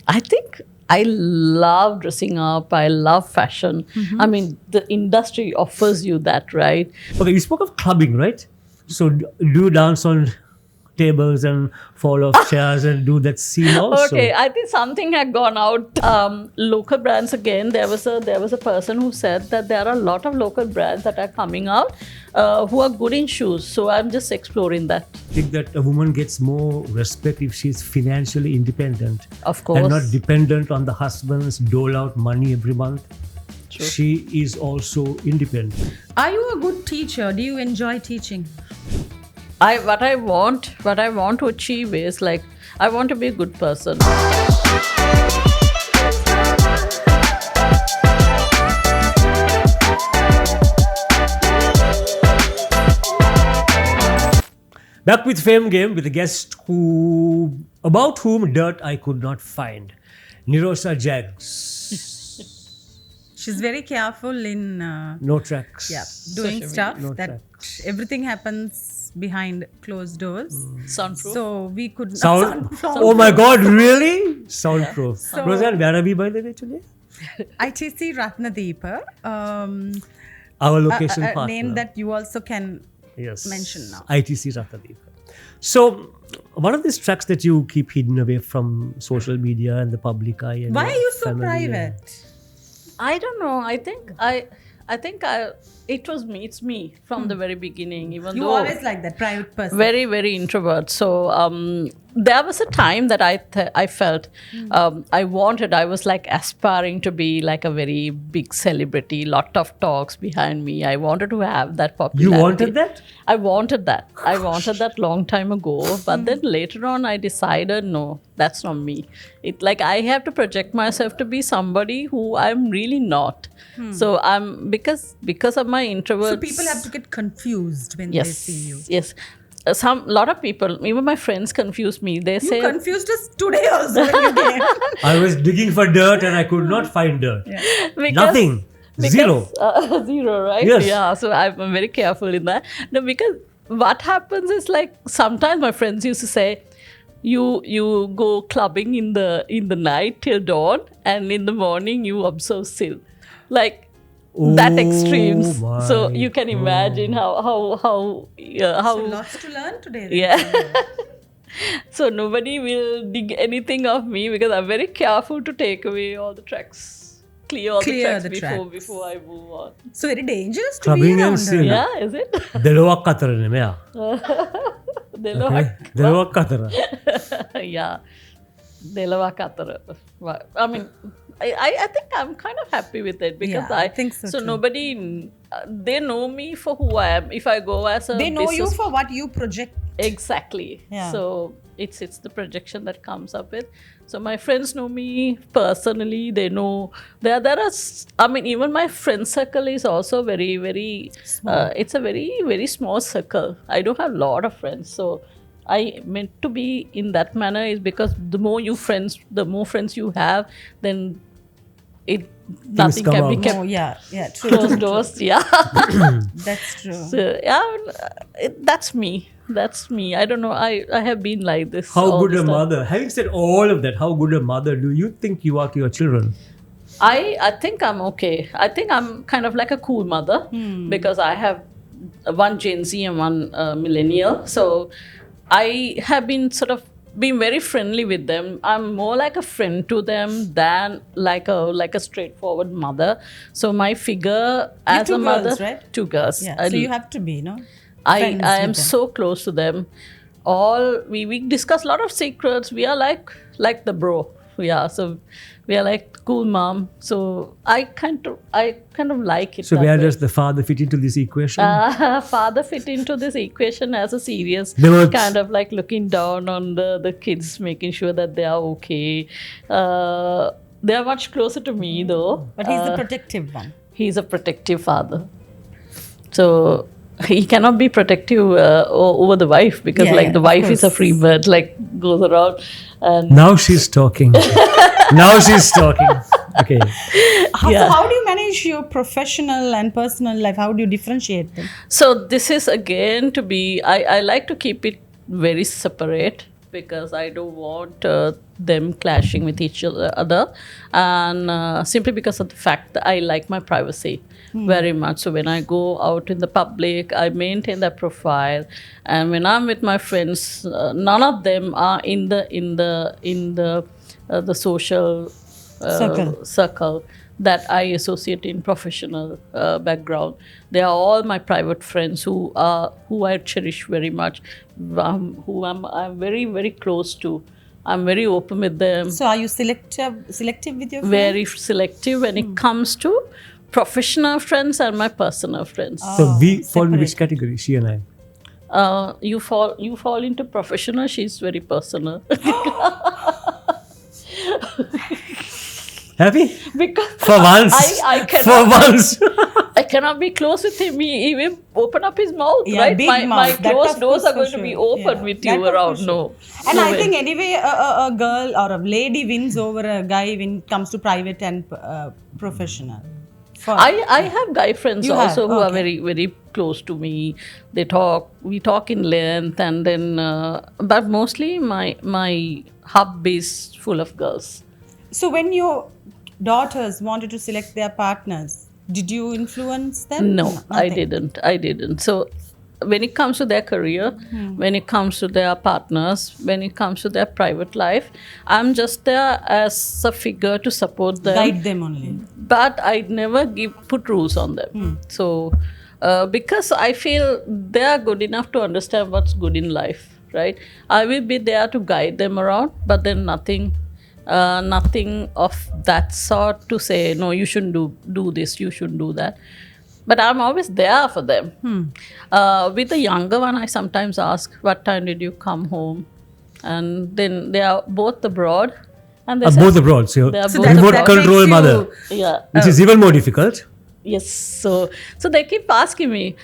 I think I love dressing up. I love fashion. I mean, the industry offers you that, right? Okay, you spoke of clubbing, right? So do you dance on tables and fall off chairs and do that scene also? Okay, I think something had gone out. Local brands again. There was a person who said that there are a lot of local brands that are coming out who are good in shoes. So I'm just exploring that. I think that a woman gets more respect if she's financially independent. Of course. And not dependent on the husband's dole out money every month. True. She is also independent. Are you a good teacher? Do you enjoy teaching? What I want to achieve is like I want to be a good person. Back with Fame Game with a guest about whom dirt I could not find. Nirosha Jags. She's very careful in No tracks. doing Social stuff media. No that tracks. everything happens behind closed doors. Soundproof. So we could Sound. Oh my God! Really? Soundproof. So- Rozanne, where are we by the way today? ITC Ratnadeepa, Our location a partner. name that you also can yes. mention now. ITC Ratnadeepa. So, one of these tracks that you keep hidden away from social media and the public eye. And Why your are you so family private? I don't know. I think it was me. It's me from the very beginning. Even You though always like that private person. very, very introvert. So there was a time that I felt I was like aspiring to be like a very big celebrity, lot of talks behind me. I wanted to have that popularity. You wanted that? I wanted that. I wanted that long time ago. But then later on I decided, no, that's not me. It like I have to project myself to be somebody who I'm really not. So I'm because of my introvert. So people have to get confused when they see you. Yes. Lot of people, even my friends confuse me. They You say confused us today also when you came. I was digging for dirt and I could not find dirt. because- Nothing. Zero. Zero, right? Yes. Yeah. So I'm very careful in that. No, because what happens is like sometimes my friends used to say, you go clubbing in the night till dawn, and in the morning you observe Sil, like that extremes. So my you can imagine how So lots to learn today. then. yeah. So nobody will dig anything of me because I'm very careful to take away all the tracks, clear all Clear the the tracks tracks. before I move on. So very dangerous to Clubbing be and around sin. her. Yeah, is it? Delawak Qatar ne mea. Delawak Qatar. Yeah. Delawa Katara. I mean, I think I'm kind of happy with it because Yeah, I think so too. nobody, they know me for who I am. If I go as a They know you business- for what you project. Exactly. Yeah. So it's the projection that comes up with. So my friends know me personally. They know there are. I mean, even my friend circle is also very very. It's a very very small circle. I don't have a lot of friends. So I meant to be in that manner is because the more more friends you have, then nothing come can be out. kept Oh, yeah, true. closed doors. Yeah. That's true. So yeah, that's me. That's me. I don't know. I have been like this. How all good this a time. mother. Having said all of that, how good a mother do you think you are to your children? I think I'm okay. I think I'm kind of like a cool mother because I have one Gen Z and one millennial. So I have been sort of being very friendly with them. I'm more like a friend to them than like a straightforward mother. So my figure as two a mother, girls, right? 2 girls. Yeah. So you have to be, no? I friends am with them. so close to them. We discuss a lot of secrets. We are like the bro. Yeah. So we are like cool mom. So I kind of like it. So that where way. does the father fit into this equation? Father fit into this equation as a serious They were- kind of like looking down on the kids, making sure that they are okay. They are much closer to me though. But he's the protective one. He's a protective father. So he cannot be protective over the wife because Yeah, like the of wife is a course. free bird, like goes around and Now she's talking. Now she's talking. Okay. So Yeah. how do you manage your professional and personal life? How do you differentiate them? so this is again to be I like to keep it very separate because I don't want them clashing with each other, and simply because of the fact that I like my privacy very much. So when I go out in the public, I maintain that profile, and when I'm with my friends, none of them are in the social circle that I associate in professional background. They are all my private friends who I cherish very much, who I'm very, very close to. I'm very open with them. So are you selective with your friends? Very selective when it comes to professional friends and my personal friends. So we fall in separate. which category? She and I. You fall into professional. She's very personal. Happy? Because For once. I For cannot, once. I cannot be close with him. He will open up his mouth, Yeah, right? big My mouth. That closed of doors course are going for to be sure. open Yeah. with That you of around. for No. And No I way. think anyway, a girl or a lady wins over a guy when it comes to private and professional. I have guy friends You also have? who are Okay. very, very close to me. We talk in length, and then but mostly my hub is full of girls. So when your daughters wanted to select their partners, did you influence them? No, I Nothing. didn't. So when it comes to their career, when it comes to their partners, when it comes to their private life, I'm just there as a figure to support them. Guide them only. But I never put rules on them. So because I feel they are good enough to understand what's good in life, right? I will be there to guide them around, but then nothing of that sort to say, no, you shouldn't do this, you shouldn't do that. But I'm always there for them. With the younger one, I sometimes ask, what time did you come home? And then they are both abroad. And they say, Both abroad. So they are So both that- remote that abroad. control makes you- mother, Yeah. which is even more difficult. Yes. So they keep asking me.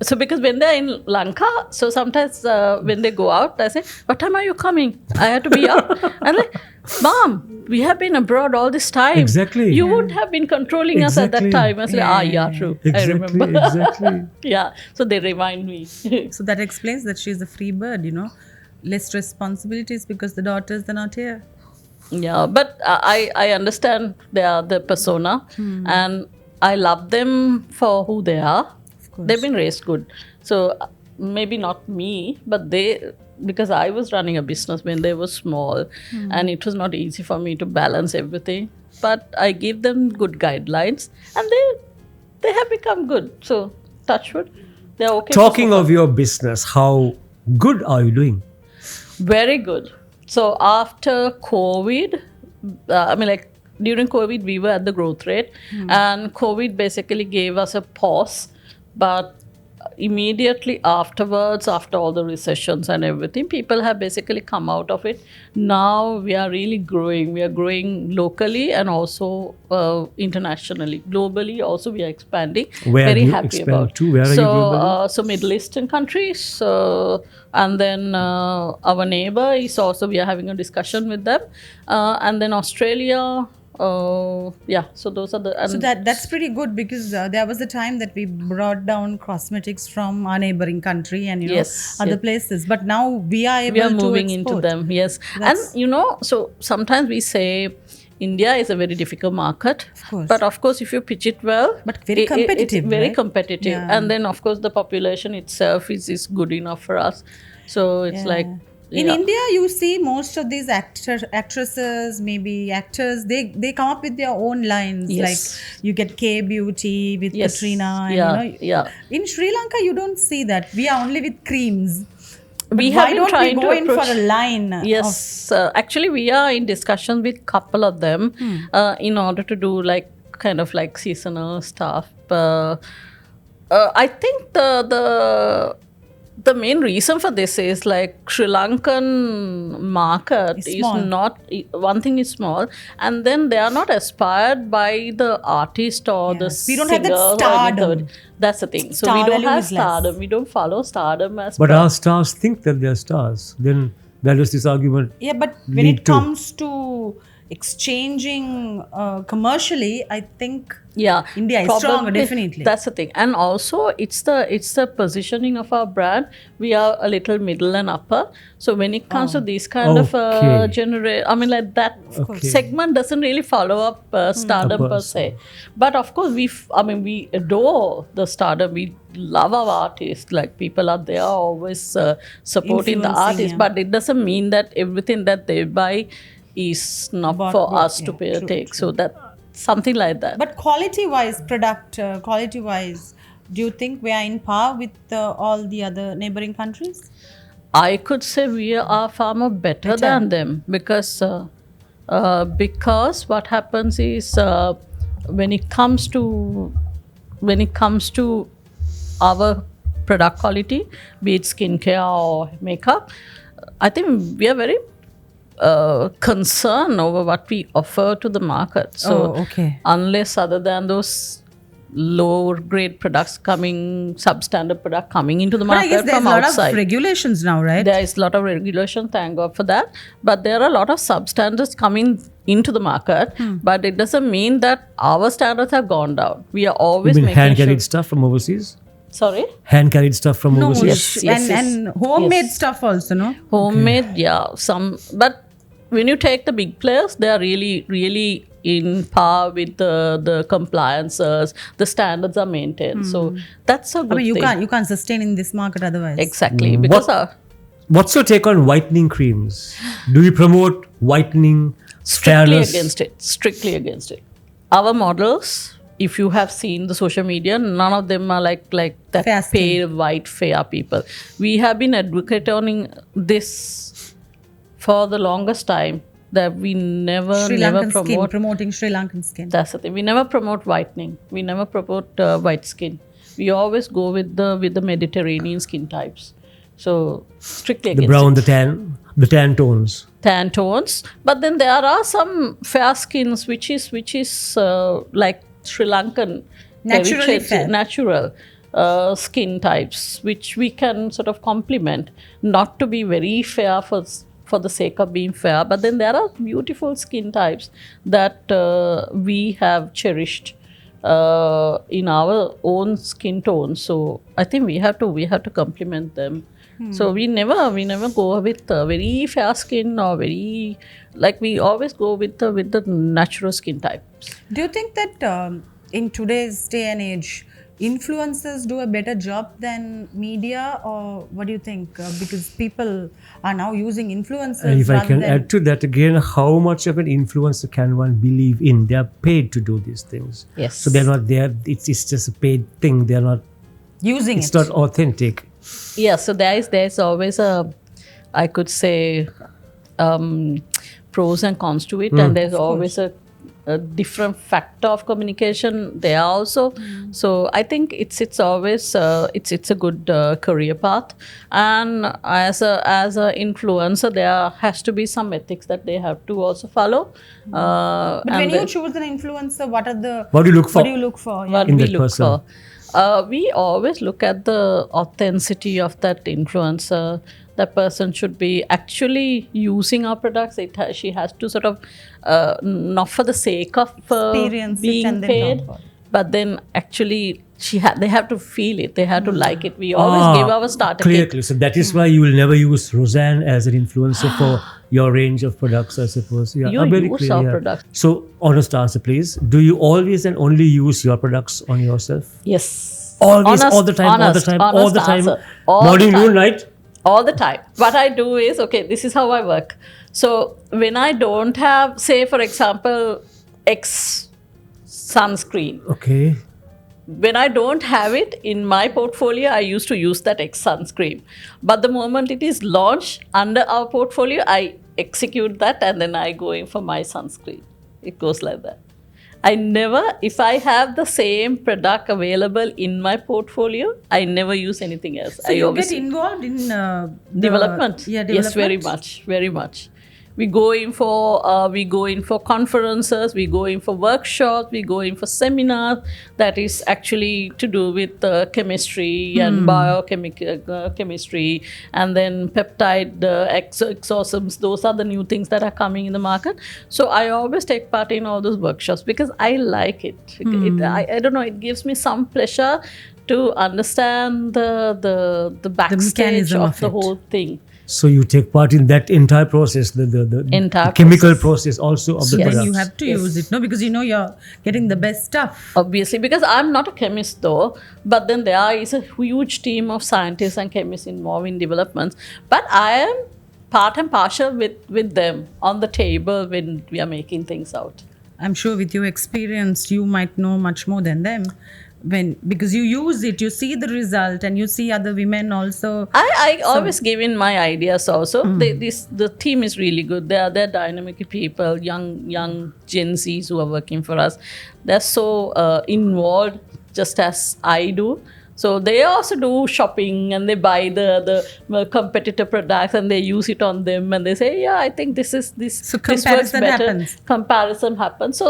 So because when they're in Lanka, so sometimes when they go out, I say, "What time are you coming? I have to be up." And like, "Mom, we have been abroad all this time. Exactly. You would have been controlling us at that Exactly. time." I say, yeah, true. I remember." Exactly. Yeah. So they remind me. So that explains that she's a free bird, less responsibilities because the daughters are not here. Yeah, but I understand they are the persona, and I love them for who they are. course. They've been raised good. So maybe not me, but because I was running a business when they were small, and it was not easy for me to balance everything. But I give them good guidelines, and they have become good. So touch wood, they're okay. Talking of your business, how good are you doing? Very good. So after COVID, during COVID, we were at the growth rate, and COVID basically gave us a pause. But immediately afterwards, after all the recessions and everything, people have basically come out of it. Now we are really growing. We are growing locally and also internationally. Globally, also we are expanding. Where Very do you happy expand about. to? Where are you globally? So Middle Eastern countries, and then our neighbor is also, we are having a discussion with them, and then Australia. So those are the. So that's pretty good because there was a time that we brought down cosmetics from our neighboring country and Yes, other yes. places, but now we are able We are to moving into export. them, yes. That's- And so sometimes we say India is a very difficult market. Of course. But of course, if you pitch it well, But very it's competitive, very right? competitive. Yeah. And then of course the population itself is good enough for us. So it's like. In yeah. India, you see most of these actresses, maybe actors, they come up with their own lines. Yes. Like you get K Beauty with Yes. Katrina. And, Yeah, yeah. In Sri Lanka, you don't see that. We are only with creams. But We why have been don't trying we to go in for approach- a line? Yes, actually, we are in discussion with couple of them in order to do kind of seasonal stuff. I think the main reason for this is Sri Lankan market It's is small. not, one thing is small, and then they are not aspired by the artist or the Yes. We don't have that singer or stardom. anything. That's the thing. So Star we don't value have is less. stardom. We don't follow stardom as But per- our stars think that they're stars. Then there is this argument. Yeah, but when Need it to. comes to exchanging commercially, I think Yeah, India is stronger, definitely. That's the thing, and also it's the positioning of our brand. We are a little middle and upper, so when it comes to these kind of Okay. I mean, like that Okay. segment doesn't really follow up stardom per se. But of course, we adore the stardom. We love our artists. Like, people are there always supporting the Influencing, artists, yeah. but it doesn't mean that everything that they buy is not for us to pay true, take. So that something like that. But quality-wise, quality-wise, do you think we are in par with all the other neighboring countries? I could say we are far more better than them, because what happens is, when it comes to our product quality, be it skincare or makeup, I think we are very concerned over what we offer to the market. So okay. unless, other than those lower grade products substandard product coming into the But I market guess there's from a lot outside, of regulations now, right? there is a lot of regulation, thank God for that. But there are a lot of substandards coming into the market, but it doesn't mean that our standards have gone down. We are always You mean making hand carried sure. stuff from overseas? Sorry? Hand carried stuff from No, overseas? Yes. and homemade Yes. stuff also, no? Homemade, yeah. But when you take the big players, they are really, really in par with the compliances. The standards are maintained. So that's a good I mean, thing. you can't sustain in this market otherwise. Exactly. Because What's your take on whitening creams? Do you promote whitening? strictly fairness? against it. Strictly against it. Our models, if you have seen the social media, none of them are like that Fair skin. pale, white, fair people. We have been advocating this for the longest time, that we never Sri Lankan skin, promote. promoting Sri Lankan skin. That's the thing. We never promote whitening. We never promote white skin. We always go with the Mediterranean skin types. So strictly The against brown, it. the tan tones. Tan tones. But then there are some fair skins which is like Sri Lankan, Naturally fair. natural skin types, which we can sort of complement, not to be very fair for the sake of being fair. But then there are beautiful skin types that we have cherished in our own skin tone. So I think we have to complement them. So we never go with very fair skin, or very, like, we always go with the natural skin types. Do you think that in today's day and age, influencers do a better job than media, or what do you think? Because people are now using influencers. And if I rather can than- add to that again, how much of an influencer can one believe in? They are paid to do these things. Yes. So they're not there. It's just a paid thing. They're not. using It's it. not authentic. Yeah, so there's always I could say, pros and cons to it, and there's always a different factor of communication there also. So I think it's always it's a good career path, and as a influencer, there has to be some ethics that they have to also follow. But when and you the- choose an influencer, what What do you look for? What do you look for? Yeah. what in we that look person? for. We always look at the authenticity of that influencer. That person should be actually using our products. She has to sort of, not for the sake of Experience it being and then paid, talk about it. but then actually they have to feel it. They have to like it. We always give our starter Clear, kit. clear. So that is why you will never use Rozanne as an influencer for your range of products, I suppose. Yeah, You very use clear, our yeah. products. So, honest answer, please. Do you always and only use your products on yourself? Yes. Always, Honest- all the time, all the honest- time, all honest the time. answer. All Morning, the time. noon, night. All the time. What I do is, okay, this is how I work. So when I don't have, say, for example, X sunscreen, Okay. when I don't have it in my portfolio, I used to use that X sunscreen. But the moment it is launched under our portfolio, I execute that and then I go in for my sunscreen. It goes like that. I never, if I have the same product available in my portfolio, I never use anything else. So you get involved in Development. Yeah, Yes, very development. much, very much. We go in for conferences, we go in for workshops, we go in for seminars that is actually to do with chemistry and biochemical chemistry, and then peptide exosomes. Those are the new things that are coming in the market. So I always take part in all those workshops because I like it. I don't know, it gives me some pleasure to understand the backstage mechanism of of the it. whole thing. So you take part in that entire process, the Entire chemical process also of the Then products. you have to use it, no? Because you know you're getting the best stuff. Obviously, because I'm not a chemist though, but then there is a huge team of scientists and chemists involved in developments. But I am part and partial with them on the table when we are making things out. I'm sure with your experience, you might know much more than them. Because you use it, you see the result, and you see other women also. I always give in my ideas also. The team is really good. They're dynamic people, young Gen Zs who are working for us. They're so involved, just as I do. So they also do shopping and they buy the competitor products and they use it on them and they say, yeah, I think this So this works comparison better. happens. Comparison happens.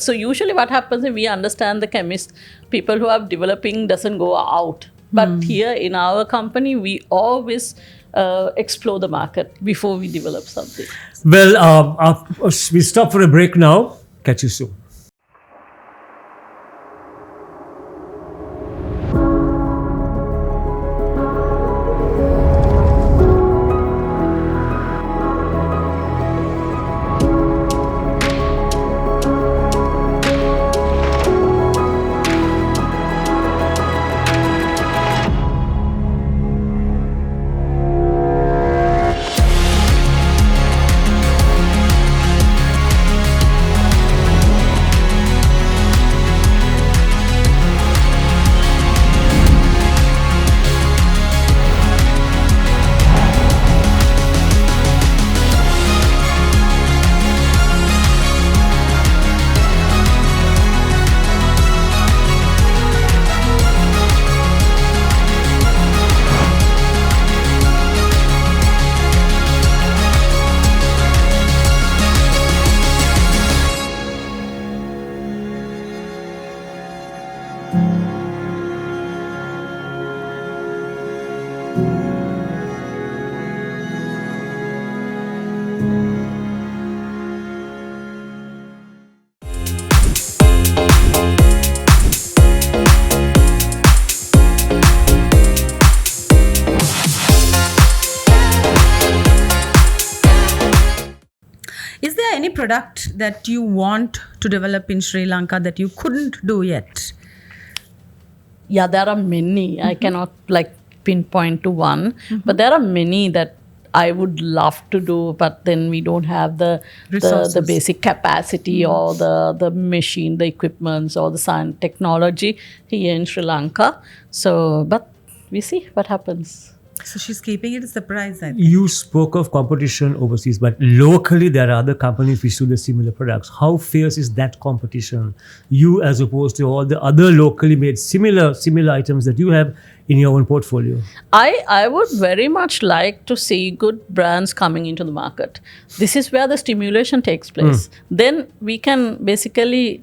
So usually what happens is we understand the chemist, people who are developing doesn't go out. But here in our company, we always explore the market before we develop something. Well, we stop for a break now. Catch you soon. Is there any product that you want to develop in Sri Lanka that you couldn't do yet? Yeah, there are many. I cannot pinpoint to one, but there are many that I would love to do, but then we don't have the Resources. basic capacity or the machine, the equipments or the science technology here in Sri Lanka. So, but we see what happens. So she's keeping it a surprise, I think. You spoke of competition overseas, but locally there are other companies which do the similar products. How fierce is that competition? You as opposed to all the other locally made similar items that you have in your own portfolio. I would very much like to see good brands coming into the market. This is where the stimulation takes place. Then we can basically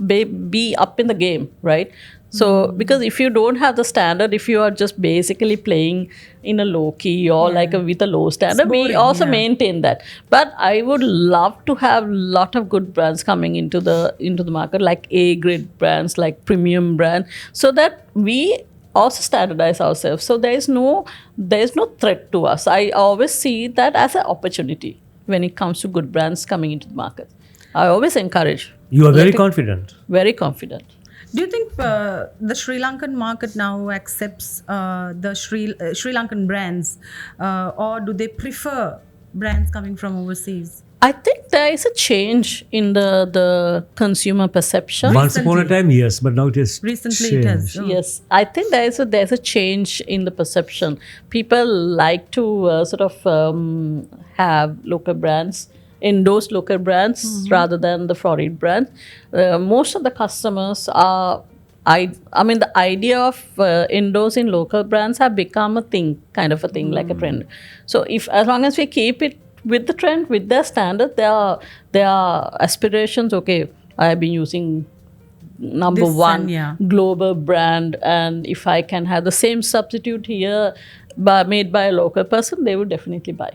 be up in the game, right? So, because if you don't have the standard, if you are just basically playing in a low key or with a low standard, we boring, also yeah. maintain that. But I would love to have a lot of good brands coming into the market, like A grade brands, like premium brand, so that we also standardize ourselves. So there is no threat to us. I always see that as an opportunity when it comes to good brands coming into the market. I always encourage. You are very confident. Very confident. Do you think the Sri Lankan market now accepts the Sri Lankan brands, or do they prefer brands coming from overseas? I think there is a change in the consumer perception. Once upon a time, yes, but now it is Recently it has. changed. Yes, I think there's a change in the perception. People like to have local brands, endorse local brands rather than the foreign brands. Most of the customers are I mean, the idea of endorsing local brands have become a thing, kind of a thing, like a trend. So if as long as we keep it with the trend, with their standard, their aspirations. Okay, I have been using number This one one, yeah. global brand, and if I can have the same substitute here, made by a local person, they would definitely buy.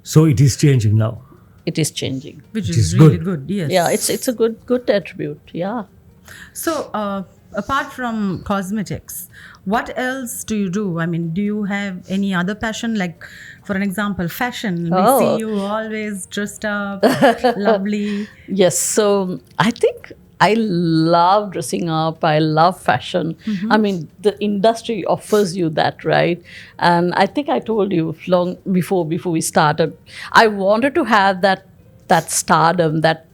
So it is changing now. It is changing. Which It is is really good. good. Yes. Yeah, it's a good attribute. Yeah. So, apart from cosmetics, what else do you do? I mean, do you have any other passion? Like, for an example, fashion. We Oh. see you always dressed up, lovely. Yes, so I think I love dressing up. I love fashion. I mean, the industry offers you that, right? And I think I told you long before we started, I wanted to have that stardom, that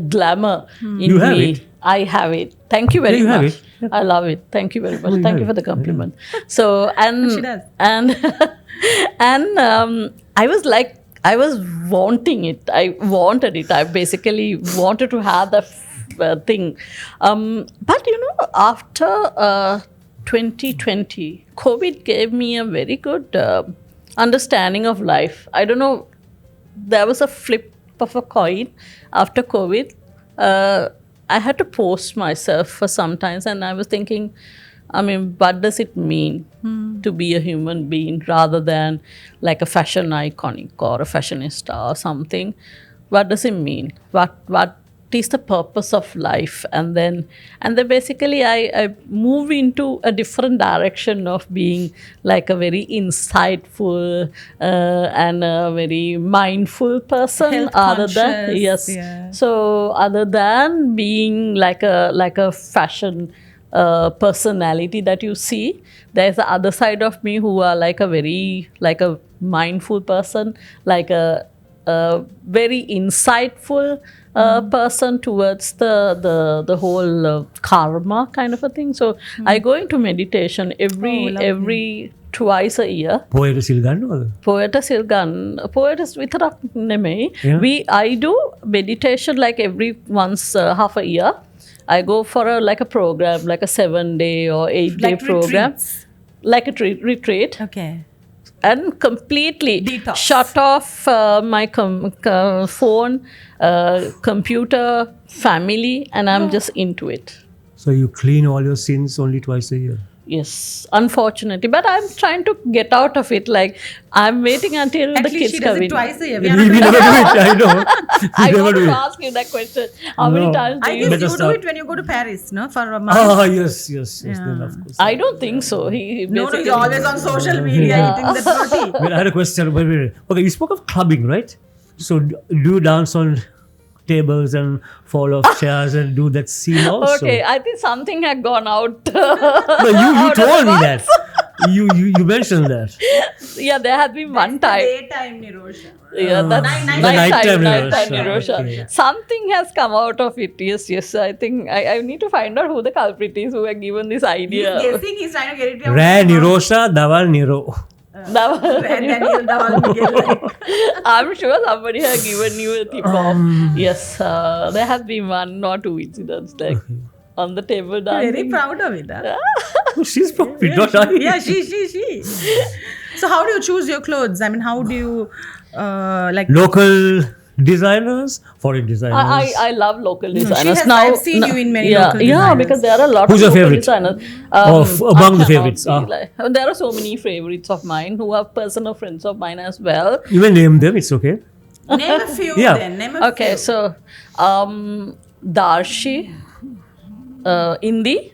glamour in You have me. it. I have it. Thank you very Yeah, you have much. it. I love it. Thank you very much. you Thank have you for it. the compliment. So and She does. and and I was like, I was wanting it. I wanted it. I basically wanted to have the thing. But after 2020, COVID gave me a very good understanding of life. I don't know. There was a flip of a coin after COVID. I had to post myself for some times, and I was thinking, I mean, what does it mean to be a human being rather than like a fashion iconic or a fashionista or something? What does it mean? What is the purpose of life? And then basically I move into a different direction of being like a very insightful and a very mindful person. Health Other than conscious, yes, yeah. so other than being like a fashion personality that you see, there's the other side of me who are like a mindful person, like a very insightful person towards the whole karma kind of a thing. So I go into meditation every twice a year. Poeta Silgano. Poeta Silgan, poetas vitarak nemei. Yeah. I do meditation like every once half a year. I go for a program, like a 7-day or 8-day Like program, retreats. like a retreat, Okay. and completely Detox. shut off my phone, computer, family, and I'm just into it. So you clean all your sins only twice a year. Yes, unfortunately, but I'm trying to get out of it. Like I'm waiting until At the least kids she does come it in. twice a year. We never do it. I know. I We never want do to it. ask you that question. How many No. times do I you? guess Better you do start. it when you go to Paris, no? For a month. Ah, yes. Then of course. I don't think so. He No, basically, he's always on social media eating the roti. Well, I had a question. Wait. Okay, you spoke of clubbing, right? So do you dance on tables and fall off chairs and do that scene also? Okay, I think something had gone out. No, you told me that. You mentioned that. Yeah, there had been one time. Daytime, Nirosha. Yeah, that's nighttime nighttime Nirosha. Nirosha. Okay. Something has come out of it. Yes. I think I need to find out who the culprit is who had given this He's idea. guessing, he's trying to get it out. Ra Nirosha Dawal Niro. Daniel Dawal Miguel. I'm sure somebody has given you a tip off. Yes, there has been one or two incidents like on the table dancing. Very proud of it. Huh? Oh, she's probably not I. Yeah, she. So how do you choose your clothes? I mean, how do you like? Local designers, foreign designers. I love local she designers. has- Now I've seen you in many yeah, local Yeah, designers. because there are a lot Who's of your local favorite? designers. Among I the cannot favorites, be like- there are so many favorites of mine who are personal friends of mine as well. You may name them, it's okay. Name a few Yeah. then. Name a Okay, few. so Darshi, Indi,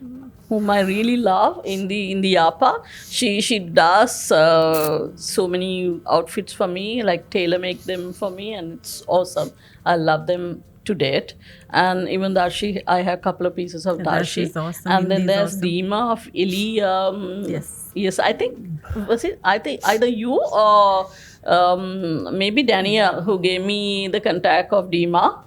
whom I really love, Indi Yapa. She does so many outfits for me, like tailor make them for me, and it's awesome. I love them to date. And even Darshi, I have a couple of pieces of Yeah, Darshi. Darshi's awesome, And then Indi's there's awesome. Dima of Ili. Yes. Yes, I think either you or maybe Danielle who gave me the contact of Dima.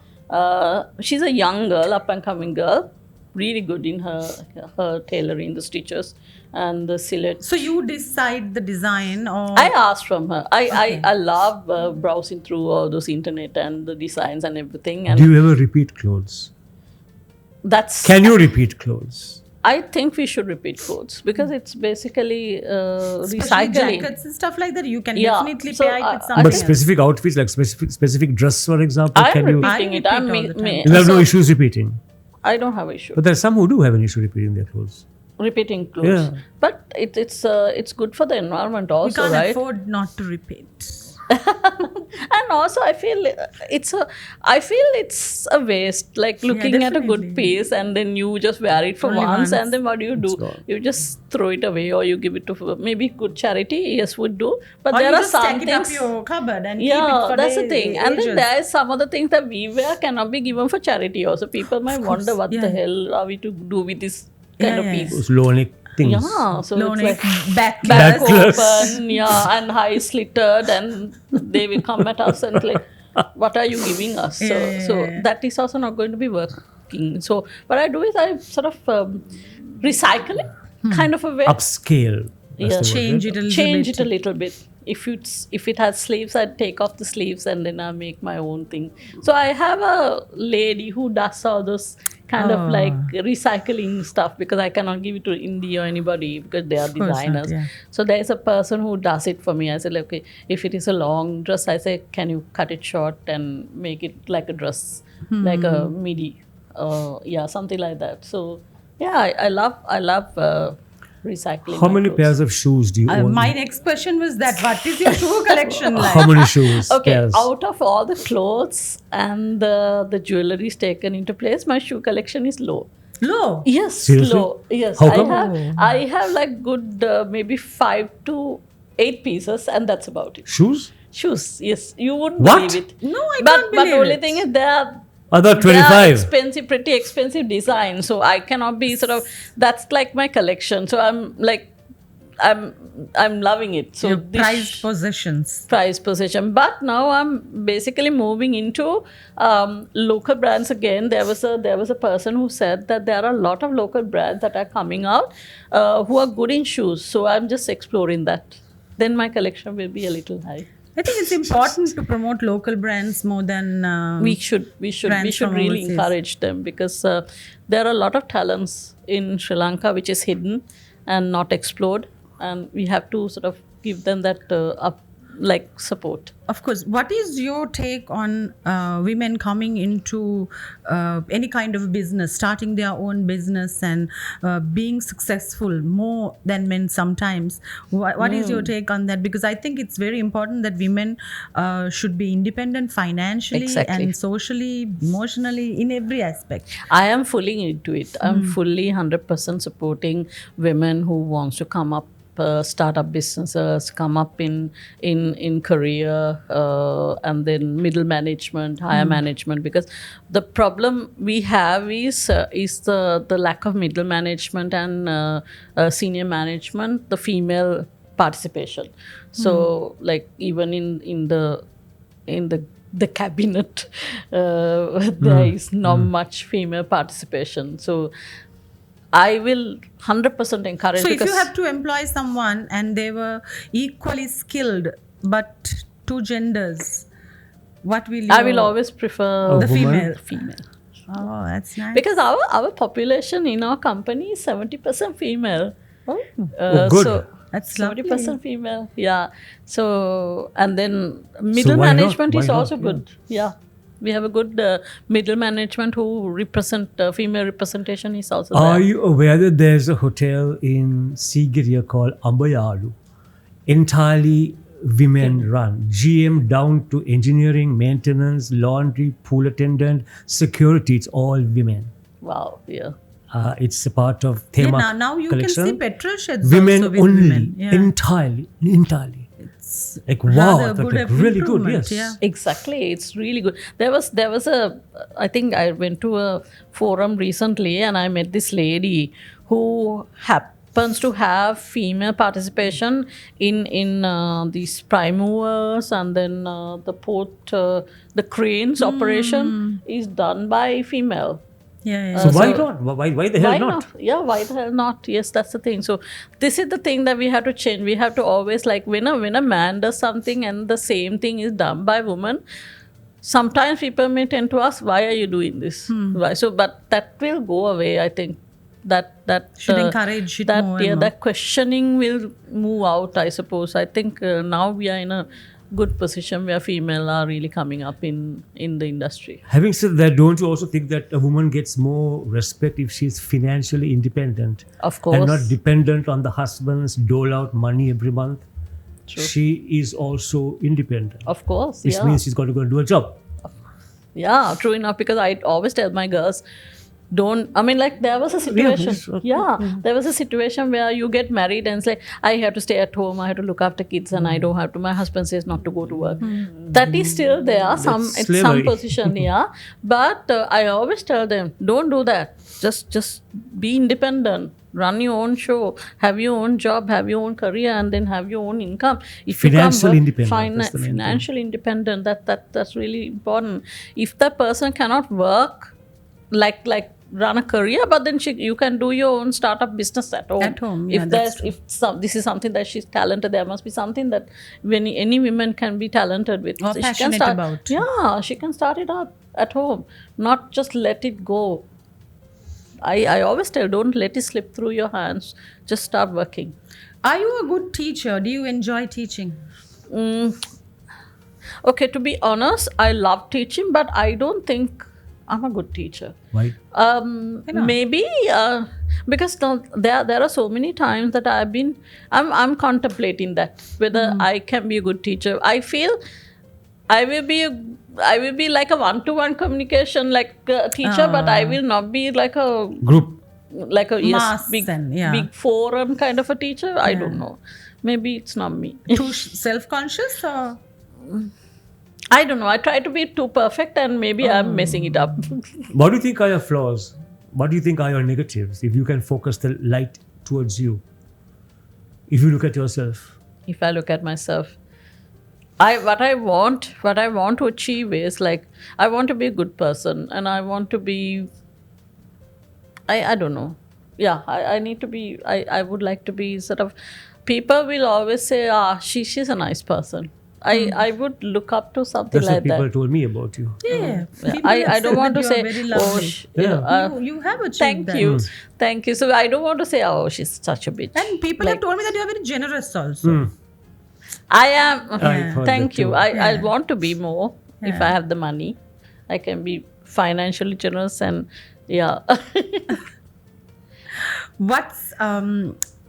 She's a young girl, up and coming girl, really good in her tailoring, the stitches and the silhouette. So you decide the design, or I asked from her. I love browsing through all those internet and the designs and everything. And Do you ever repeat clothes? that's Can you repeat clothes? I think we should repeat clothes because it's basically Especially recycling. jackets and stuff like that, you can Yeah, definitely so, pair it with I something But else. specific outfits, like specific dress, for example, I'm can you? repeating it. I I'm repeat all the time. You have no so issues repeating. I don't have issue But there are some who do have an issue repeating their clothes. repeating clothes. Yeah. But it's good for the environment You also, can't right? afford not to repeat. And also I feel it's a waste, like looking at a good definitely. piece and then you just wear it for Only once, once. and then what do? gone. You just throw it away, or you give it to maybe good charity. Yes, would do. But Or there you are just some stack it up things. your cupboard and keep it Yeah, for that's the days, thing. And then ages. there is some other things that we wear cannot be given for charity also. People might wonder what the yeah. hell are we to do with this kind Yeah, of yeah, piece. Those low-neck things. Yeah, so Low it's neck, like back back Backless. open, yeah, and high slitted, and they will come at us and like, what are you giving us? So that is also not going to be working. So what I do is I sort of recycle it, kind of a way. Upscale. That's Yeah. the word, Change right? it a little Change bit. it a little bit. If it has sleeves, I take off the sleeves and then I make my own thing. So I have a lady who does all those kind of like recycling stuff, because I cannot give it to Indie or anybody because they are course not, designers. yeah. So there is a person who does it for me. I said, okay, if it is a long dress, I say, can you cut it short and make it like a dress, like a midi, yeah, something like that. So yeah, I love recycling. How my many clothes. pairs of shoes do you own? My next question was that what is your shoe collection like? How many shoes? Okay, pairs? out of all the clothes and the jewelry is taken into place, my shoe collection is low. Low. Yes, Seriously? low. Yes, How come? I have like good maybe 5 to 8 pieces, and that's about it. Shoes? Shoes, yes, you wouldn't What? believe it. No, I but can't but believe only it. thing is they are Other they are 25. expensive, pretty expensive design. So I cannot be sort of, that's like my collection. So I'm like I'm loving it. So Your this prized possessions. price position, but now I'm basically moving into local brands again. There was a person who said that there are a lot of local brands that are coming out who are good in shoes, so I'm just exploring that. Then my collection will be a little high. I think it's important to promote local brands more than We should brands from really overseas. encourage them, because there are a lot of talents in Sri Lanka which is hidden and not explored, and we have to sort of give them that support. Of course. What is your take on women coming into any kind of business, starting their own business and being successful more than men sometimes? What is your take on that? Because I think it's very important that women should be independent financially Exactly. and socially, emotionally, in every aspect. I am fully into it. I'm fully 100% supporting women who wants to come up, start up businesses, come up in career, and then middle management, higher management. Because the problem we have is the lack of middle management and senior management, the female participation. So like even in the cabinet, there is not much female participation. So I will 100% encourage. So if because you have to employ someone and they were equally skilled but two genders, what will you? I will always prefer the woman? female. female, Oh, that's nice. because our population in our company is 70% female. Oh, good. So that's lovely. 70% female, yeah. So and then middle why not? management Why is not? also Yeah. good. Yeah, we have a good middle management who represent female representation is also Are there. you aware that there's a hotel in Sigiriya called Ambayalu, entirely women run, GM down to engineering, maintenance, laundry, pool attendant, security, it's all women. Wow, yeah. It's a part of Yeah, Thema now you collection. can see petrol sheds Women also with only, women. Yeah. entirely. It's Like rather wow, a I thought, good like, really good, improvement, yes. yeah. Exactly, it's really good. There was a, I think I went to a forum recently and I met this lady who happens to have female participation in these prime movers, and then the port, the cranes operation is done by female. Yeah, yeah. So why so- not? Why the hell Why not? Yeah, why the hell not? Yes, that's the thing. So this is the thing that we have to change. We have to always, like, when a man does something and the same thing is done by woman, sometimes people may tend to ask, why are you doing this? Why? So, but that will go away, I think. That Should encourage it that, more and yeah, more. that questioning will move out, I suppose. I think now we are in a good position where female are really coming up in the industry. Having said that, don't you also think that a woman gets more respect if she's financially independent? Of course. And not dependent on the husband's dole out money every month? True. She is also independent. Of course, Which yeah. means she's got to go and do a job. Yeah, true enough, because I always tell my girls, don't, I mean, like, there was a situation. There was a situation where you get married and it's like, I have to stay at home, I have to look after kids, and I don't have to. My husband says not to go to work. That is still there, it's some slavery. position, yeah. But I always tell them, don't do that. Just be independent. Run your own show, have your own job, have your own career, and then have your own income. If Financial you become independent, that's the main thing. financial independent, that's really important. If the person cannot work, like run a career, but then you can do your own startup business at home. At home, yeah, If that's this is something that she's talented, there must be something that any women can be talented with. Or So passionate she can about. Yeah, she can start it up at home, not just let it go. I always tell, don't let it slip through your hands. Just start working. Are you a good teacher? Do you enjoy teaching? Okay, to be honest, I love teaching, but I don't think I'm a good teacher. Why? Maybe because there are so many times that I'm contemplating that whether I can be a good teacher. I feel I will be like a one-to-one communication like a teacher, but I will not be like a Group. Mass big and, yeah. big forum kind of a teacher. I don't know. Maybe it's not me. Too self-conscious or? I don't know. I try to be too perfect, and maybe I'm messing it up. What do you think are your flaws? What do you think are your negatives? If you can focus the light towards you, if you look at yourself. If I look at myself, what I want to achieve is, like, I want to be a good person, and I want to be, I don't know. Yeah, I need to be, I would like to be sort of, people will always say, she's a nice person. I would look up to something That's like what people that. told me about you. Yeah. People I have don't said want that to you are say, very oh, lovely. You have achieved thank that. you. Thank you. So I don't want to say, oh, she's such a bitch. And people have told me that you are very generous also. I am. I've heard Thank that you. too. I want to be more if I have the money. I can be financially generous and yeah. What's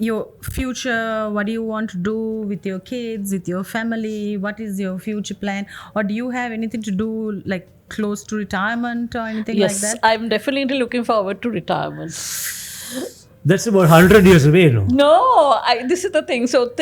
your future? What do you want to do with your kids, with your family? What is your future plan? Or do you have anything to do like close to retirement or anything Yes, like that? I'm definitely looking forward to retirement. That's about 100 years away, no? No, this is the thing. So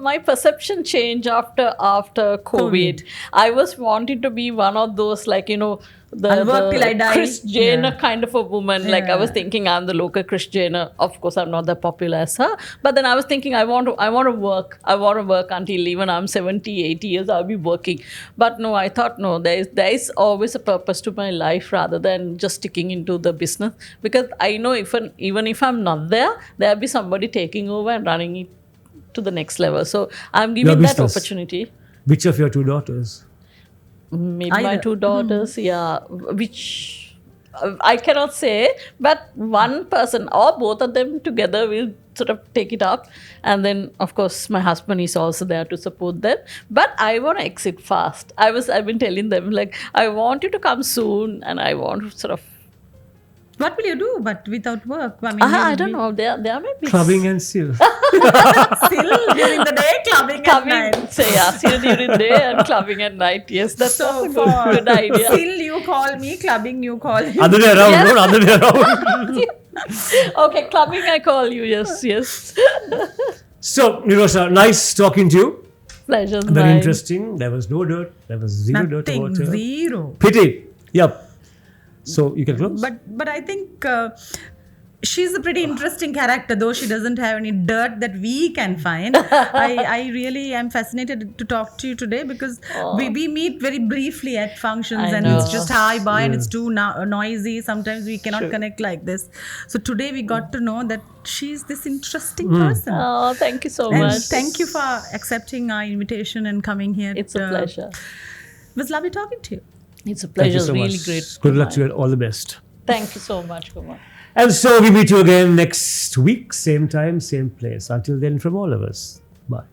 my perception changed after COVID. I was wanting to be one of those, like, you know, I'll work till I die. Kris Jenner Yeah. kind of a woman. Like, I was thinking I'm the local Kris Jenner. Of course, I'm not that popular as her. But then I was thinking I want to work. I want to work until even I'm 70, 80 years. I'll be working. But no, I thought no. There is always a purpose to my life rather than just sticking into the business. Because I know even if I'm not there'll be somebody taking over and running it to the next level. So I'm giving that business. opportunity. Which of your two daughters? Maybe my Either. two daughters, yeah, which I cannot say, but one person or both of them together will sort of take it up. And then, of course, my husband is also there to support them. But I want to exit fast. I've been telling them, like, I want you to come soon, and I want to sort of. What will you do but without work? I mean, I don't know. There may be Clubbing and still. Still during the day, clubbing at night. So yeah, still during the day and clubbing at night. Yes, that's a good idea. Still you call me, clubbing you call me. Other way around, not other way around. Okay, clubbing I call you. Yes. So, Nirosha, nice talking to you. Pleasure's Very mine. interesting. There was no dirt. There was zero dirt Nothing, about her. zero. Pity. Yep. So, you can close? But I think she's a pretty interesting character, though she doesn't have any dirt that we can find. I really am fascinated to talk to you today because we meet very briefly at functions I and know. it's just hi, bye, and it's too noisy. Sometimes we cannot Sure. connect like this. So today we got to know that she's this interesting person. Oh, thank you so And much. thank you for accepting our invitation and coming here. It's a pleasure. It was lovely talking to you. It's a Thank pleasure. you so Really much. great. Good luck to you. All the best. Thank you so much, Kumar. And so we meet you again next week, same time, same place. Until then, from all of us, bye.